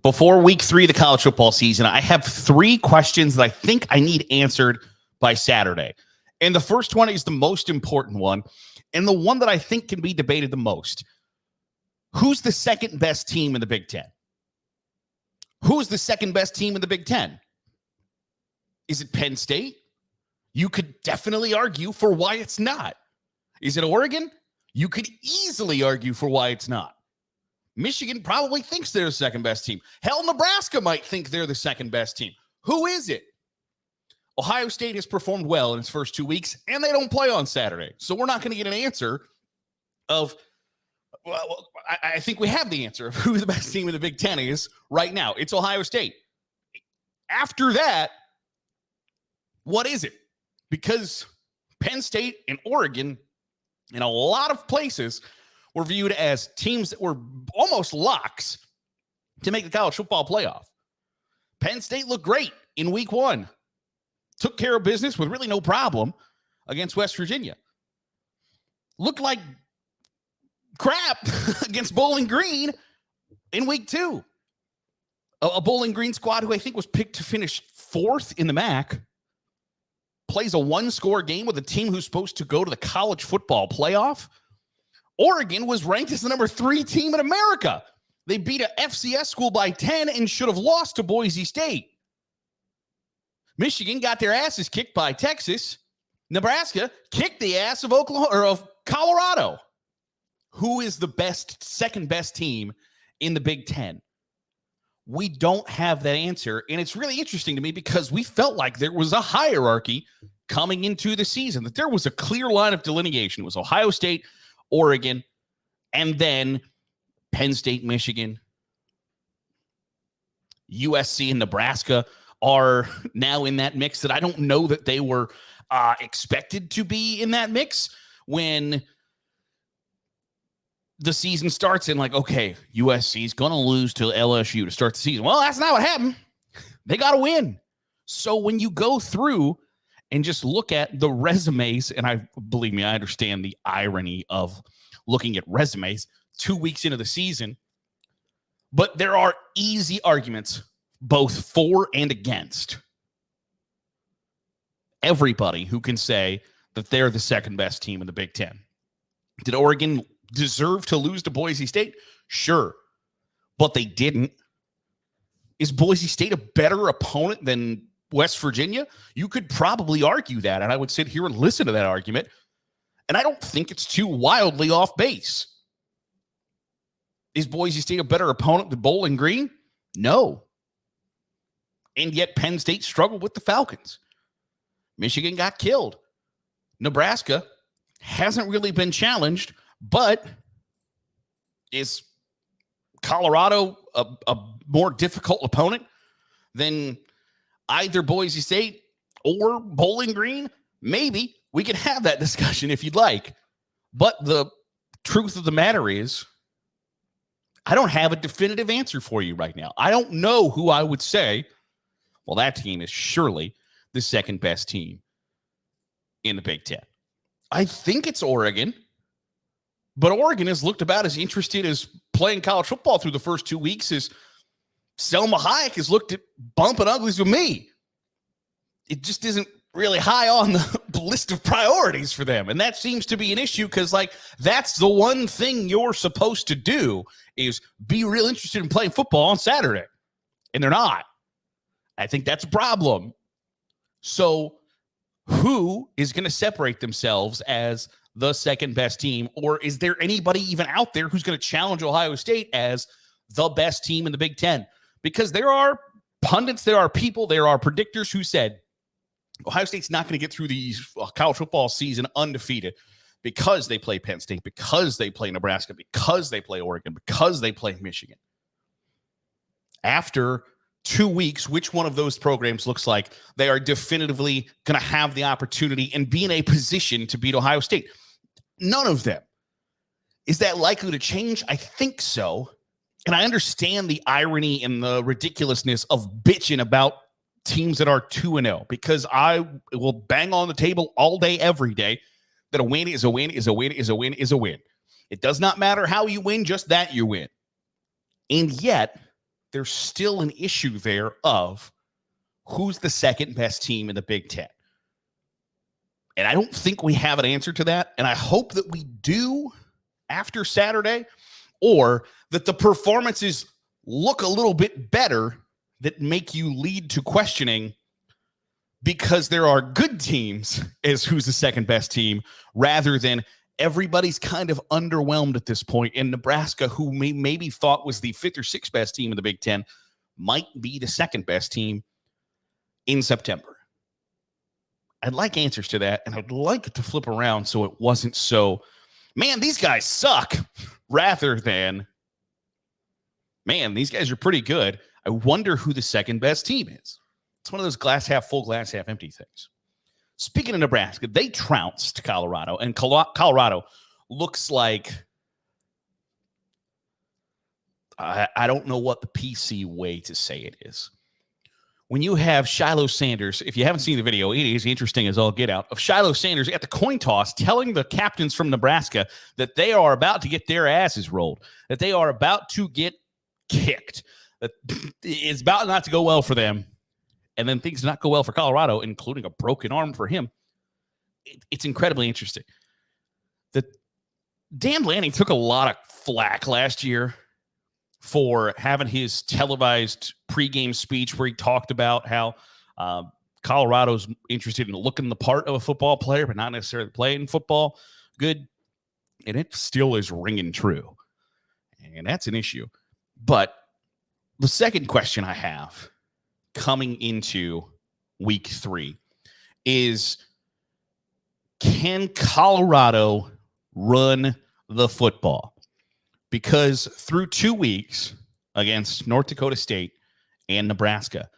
Before week 3 of the college football season, I have 3 questions that I think I need answered by Saturday. And the first one is the most important one, and the one that I think can be debated the most. Who's the second best team in the Big Ten? Who's the second best team in the Big Ten? Is it Penn State? You could definitely argue for why it's not. Is it Oregon? You could easily argue for why it's not. Michigan probably thinks they're the second best team. Hell, Nebraska might think they're the second best team. Who is it? Ohio State has performed well in its first 2 weeks, and they don't play on Saturday. So we're not going to get an answer of, well, I think we have the answer of who the best team in the Big Ten is right now. It's Ohio State. After that, what is it? Because Penn State and Oregon, in a lot of places, were viewed as teams that were almost locks to make the college football playoff. Penn State looked great in week 1. Took care of business with really no problem against West Virginia. Looked like crap against Bowling Green in week 2. A Bowling Green squad who I think was picked to finish 4th in the MAC plays a 1-score game with a team who's supposed to go to the college football playoff. Oregon was ranked as the number 3 team in America. They beat a FCS school by 10 and should have lost to Boise State. Michigan got their asses kicked by Texas. Nebraska kicked the ass of Oklahoma or of Colorado. Who is the second best team in the Big Ten? We don't have that answer, and it's really interesting to me because we felt like there was a hierarchy coming into the season, that there was a clear line of delineation. It was Ohio State, Oregon, and then Penn State, Michigan, USC, and Nebraska are now in that mix that I don't know that they were expected to be in that mix when the season starts and like, okay, USC is going to lose to LSU to start the season. Well, that's not what happened. They got to win. So when you go through and just look at the resumes, and believe me, I understand the irony of looking at resumes 2 weeks into the season, but there are easy arguments both for and against everybody who can say that they're the second best team in the Big Ten. Did Oregon deserve to lose to Boise State? Sure, but they didn't. Is Boise State a better opponent than West Virginia? You could probably argue that, and I would sit here and listen to that argument, and I don't think it's too wildly off base. Is Boise State a better opponent than Bowling Green? No. And yet Penn State struggled with the Falcons. Michigan got killed. Nebraska hasn't really been challenged, but is Colorado a more difficult opponent than either Boise State or Bowling Green? Maybe. We can have that discussion if you'd like. But the truth of the matter is, I don't have a definitive answer for you right now. I don't know who I would say, well, that team is surely the second best team in the Big Ten. I think it's Oregon, but Oregon has looked about as interested as playing college football through the first 2 weeks as Selma Hayek has looked at bumping uglies with me. It just isn't really high on the list of priorities for them. And that seems to be an issue because, like, that's the one thing you're supposed to do is be real interested in playing football on Saturday. And they're not. I think that's a problem. So who is going to separate themselves as the second best team? Or is there anybody even out there who's going to challenge Ohio State as the best team in the Big Ten? Because there are pundits, there are people, there are predictors who said Ohio State's not going to get through the college football season undefeated because they play Penn State, because they play Nebraska, because they play Oregon, because they play Michigan. After 2 weeks, which one of those programs looks like they are definitively going to have the opportunity and be in a position to beat Ohio State? None of them. Is that likely to change? I think so. And I understand the irony and the ridiculousness of bitching about teams that are 2-0 because I will bang on the table all day, every day, that a win is a win, is a win, is a win, is a win. It does not matter how you win, just that you win. And yet, there's still an issue there of who's the second best team in the Big Ten. And I don't think we have an answer to that. And I hope that we do after Saturday, or that the performances look a little bit better that make you lead to questioning, because there are good teams as who's the second best team, rather than everybody's kind of underwhelmed at this point. And Nebraska, who maybe thought was the fifth or sixth best team in the Big Ten, might be the second best team in September. I'd like answers to that, and I'd like it to flip around so it wasn't so, man, these guys suck, rather than, man, these guys are pretty good. I wonder who the second best team is. It's one of those glass half full, glass half empty things. Speaking of Nebraska, they trounced Colorado, and Colorado looks like, I don't know what the PC way to say it is. When you have Shiloh Sanders, if you haven't seen the video, it is interesting as all get out, of Shiloh Sanders at the coin toss telling the captains from Nebraska that they are about to get their asses rolled, that they are about to get kicked, that it's about not to go well for them, and then things not go well for Colorado, including a broken arm for him. It's incredibly interesting. Dan Lanning took a lot of flack last year for having his televised pregame speech where he talked about how Colorado's interested in looking the part of a football player, but not necessarily playing football good. And it still is ringing true. And that's an issue. But the second question I have coming into week 3 is, can Colorado run the football? Because through 2 weeks against North Dakota State and Nebraska,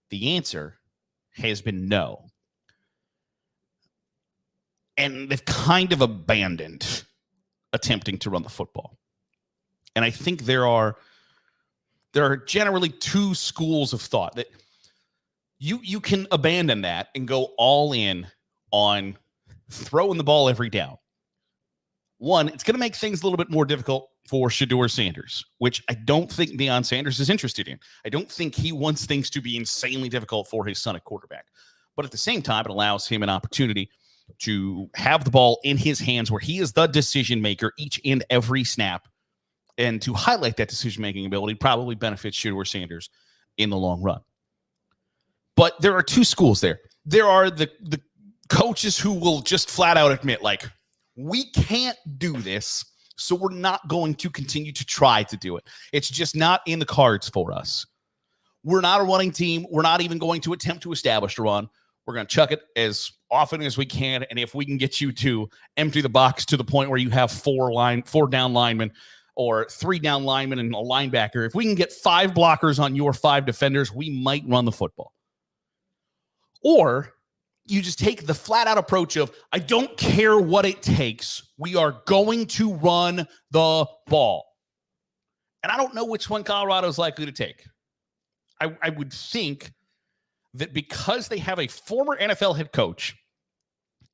the answer has been no. And they've kind of abandoned attempting to run the football. And I think there are generally two schools of thought that you can abandon that and go all in on throwing the ball every down. One, it's going to make things a little bit more difficult for Shiloh Sanders, which I don't think Deion Sanders is interested in. I don't think he wants things to be insanely difficult for his son at quarterback. But at the same time, it allows him an opportunity to have the ball in his hands where he is the decision maker each and every snap. And to highlight that decision-making ability probably benefits Shiloh Sanders in the long run. But there are two schools there. There are the coaches who will just flat out admit, like, we can't do this, so we're not going to continue to try to do it. It's just not in the cards for us. We're not a running team. We're not even going to attempt to establish a run. We're going to chuck it as often as we can, and if we can get you to empty the box to the point where you have four down linemen or 3 down linemen and a linebacker, if we can get 5 blockers on your 5 defenders, we might run the football. Or you just take the flat-out approach of, I don't care what it takes. We are going to run the ball. And I don't know which one Colorado is likely to take. I would think that because they have a former NFL head coach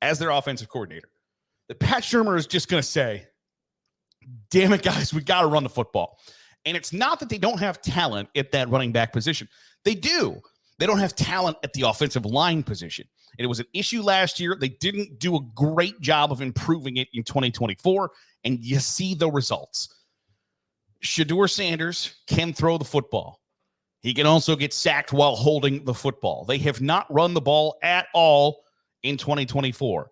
as their offensive coordinator, that Pat Shurmur is just going to say, damn it, guys, we got to run the football. And it's not that they don't have talent at that running back position. They do. They don't have talent at the offensive line position. And it was an issue last year. They didn't do a great job of improving it in 2024, and you see the results. Shiloh Sanders can throw the football. He can also get sacked while holding the football. They have not run the ball at all in 2024.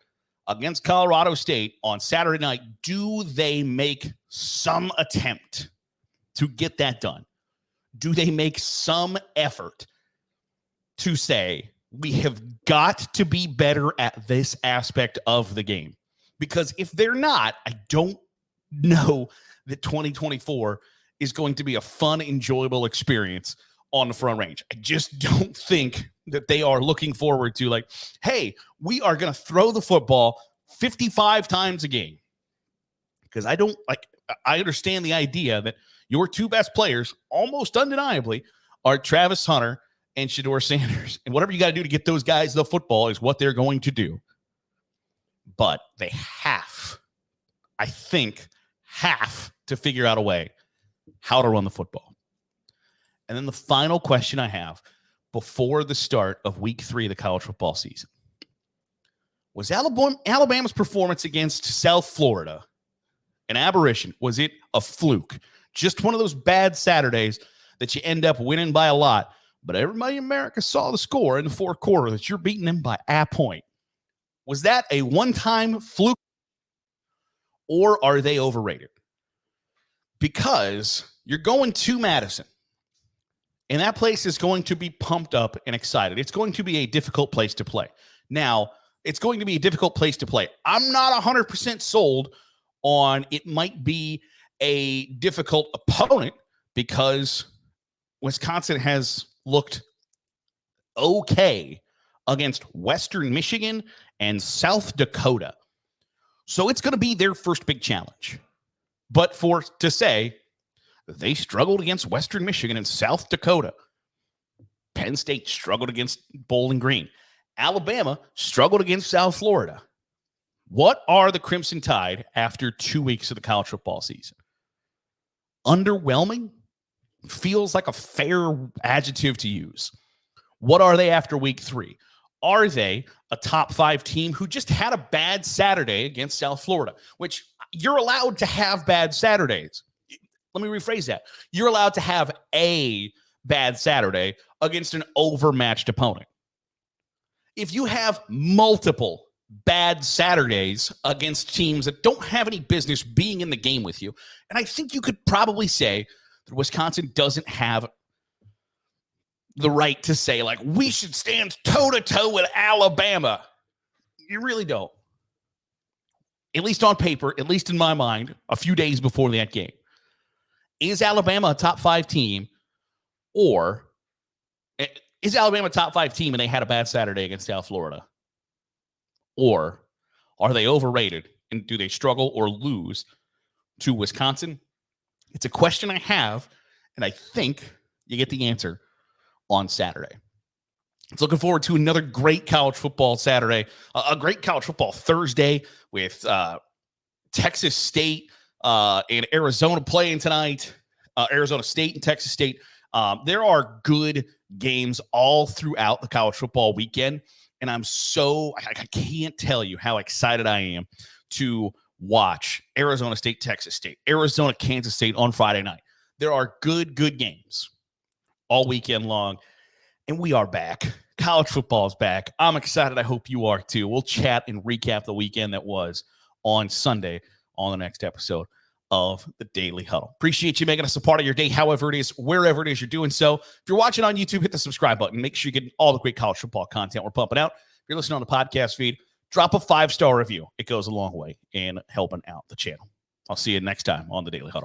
Against Colorado State on Saturday night, do they make some attempt to get that done? Do they make some effort to say, we have got to be better at this aspect of the game? Because if they're not, I don't know that 2024 is going to be a fun, enjoyable experience on the Front Range. I just don't think that they are looking forward to, like, hey, we are going to throw the football 55 times a game. Because I understand the idea that your 2 best players, almost undeniably, are Travis Hunter and Shiloh Sanders. And whatever you got to do to get those guys the football is what they're going to do. But they have to figure out a way how to run the football. And then the final question I have before the start of week 3 of the college football season. Was Alabama's performance against South Florida an aberration? Was it a fluke? Just one of those bad Saturdays that you end up winning by a lot, but everybody in America saw the score in the fourth quarter that you're beating them by a point. Was that a one-time fluke, or are they overrated? Because you're going to Madison, and that place is going to be pumped up and excited. It's going to be a difficult place to play. Now, it's going to be a difficult place to play. I'm not 100% sold on it might be a difficult opponent because Wisconsin has looked okay against Western Michigan and South Dakota. So it's going to be their first big challenge. But to say they struggled against Western Michigan and South Dakota, Penn State struggled against Bowling Green, Alabama struggled against South Florida. What are the Crimson Tide after 2 weeks of the college football season? Underwhelming feels like a fair adjective to use. What are they after week 3? Are they a top 5 team who just had a bad Saturday against South Florida, which you're allowed to have bad Saturdays? Let me rephrase that. You're allowed to have a bad Saturday against an overmatched opponent. If you have multiple bad Saturdays against teams that don't have any business being in the game with you, and I think you could probably say that Wisconsin doesn't have the right to say, like, we should stand toe-to-toe with Alabama. You really don't. At least on paper, at least in my mind, a few days before that game. Is Alabama a top 5 team, or is Alabama a top 5 team and they had a bad Saturday against South Florida? Or are they overrated, and do they struggle or lose to Wisconsin? It's a question I have, and I think you get the answer on Saturday. It's looking forward to another great college football Saturday, a great college football Thursday with Texas State and Arizona playing tonight, Arizona State and Texas State. There are good games all throughout the college football weekend. And I can't tell you how excited I am to watch Arizona State, Texas State, Arizona, Kansas State on Friday night. There are good games all weekend long. And we are back. College football is back. I'm excited. I hope you are too. We'll chat and recap the weekend that was on Sunday on the next episode of the Daily Huddle. Appreciate you making us a part of your day, however it is, wherever it is you're doing so. If you're watching on YouTube, hit the subscribe button. Make sure you get all the great college football content we're pumping out. If you're listening on the podcast feed, drop a 5-star review. It goes a long way in helping out the channel. I'll see you next time on the Daily Huddle.